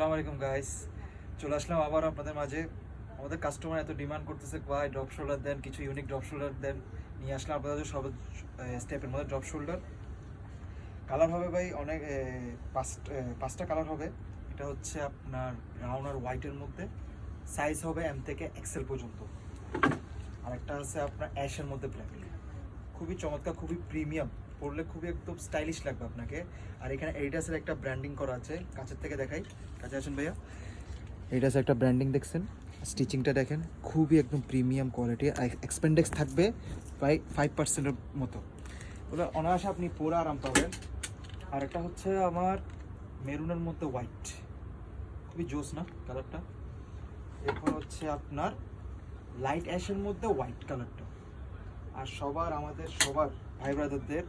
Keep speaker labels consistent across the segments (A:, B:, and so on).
A: আসসালামু আলাইকুম গাইস, চলে আসলাম আবার আপনাদের মাঝে। আমাদের কাস্টমার এত ডিমান্ড করতেছে ভাই ড্রপ শোল্ডার দেন, কিছু ইউনিক ড্রপ শোল্ডার দেন। নিয়ে আসলাম আপনাদের সব স্টেপের মধ্যে ড্রপ শোল্ডার। কালার হবে ভাই অনেক, পাঁচটা কালার হবে। এটা হচ্ছে আপনার ব্রাউন আর হোয়াইটের মধ্যে। সাইজ হবে এম থেকে এক্সেল পর্যন্ত। আর একটা আছে আপনার অ্যাশের মধ্যে ব্ল্যাক। খুবই চমৎকার, খুবই প্রিমিয়াম, পরলে খুবই একদম স্টাইলিশ লাগবে আপনাকে। আর এখানে এডিডাসের একটা ব্র্যান্ডিং করা আছে, কাছের থেকে দেখাই, কাছে আসেন ভাইয়া। এডিডাসের একটা ব্র্যান্ডিং দেখছেন, স্টিচিংটা দেখেন, খুবই একদম প্রিমিয়াম কোয়ালিটি। এক্সপেন্ডেক্স থাকবে প্রায় 5%-এর মতো, বলে অনায়াসে আপনি পরে আরাম পাবেন। আর একটা হচ্ছে আমার মেরুনের মধ্যে হোয়াইট, খুবই জোস না কালারটা। এরপর হচ্ছে আপনার লাইট অ্যাশের মধ্যে হোয়াইট কালারটা। আর আমাদের সবার ভাই ব্রাদারদের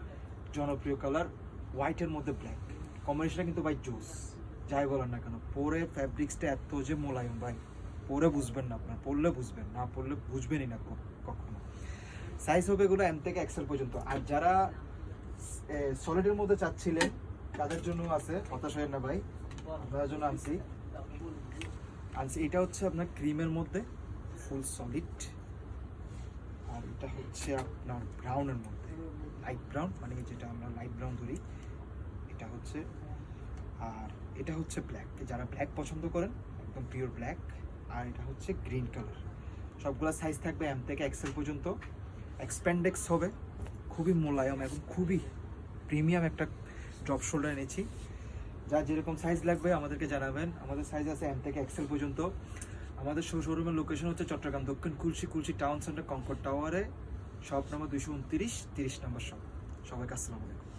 A: জনপ্রিয় কালার হোয়াইটের মধ্যে ব্ল্যাক। কম্বিনেশনটা কিন্তু ভাই জোস, যাই বলেন না কেন। পরে ফ্যাব্রিক্সটা এত যে মোলায়েম ভাই, পরে বুঝবেন না, আপনার পরলে বুঝবেন, না পরলে বুঝবেনই না কখনো। সাইজ হবে এগুলো এম থেকে এক্সেল পর্যন্ত। আর যারা সলিডের মধ্যে চাচ্ছিলেন তাদের জন্য আছে, হতাশ হয় না ভাই, আপনাদের জন্য আনছি। এটা হচ্ছে আপনার ক্রিমের মধ্যে ফুল সলিড। আর এটা হচ্ছে আপনার ব্রাউনের মধ্যে, লাইট ব্রাউন, মানে যেটা আমরা লাইট ব্রাউন ধরি, এটা হচ্ছে। আর এটা হচ্ছে ব্ল্যাক, যারা ব্ল্যাক পছন্দ করেন একদম পিওর ব্ল্যাক। আর এটা হচ্ছে গ্রিন কালার। সবগুলো সাইজ থাকবে এম থেকে এক্সেল পর্যন্ত। এক্সপ্যান্ডেক্স হবে, খুবই মোলায়েম এবং খুবই প্রিমিয়াম একটা ড্রপ শোল্ডার এনেছি। যার যেরকম সাইজ লাগবে আমাদেরকে জানাবেন। আমাদের সাইজ আছে এম থেকে এক্সেল পর্যন্ত। আমাদের শোরুমের লোকেশন হচ্ছে চট্টগ্রাম দক্ষিণ কুলসি টাউন সেন্টার, কনকর্ড টাওয়ারে, শপ নম্বর 229, 30 নম্বর শপ। সবাইকে আসসালামু আলাইকুম।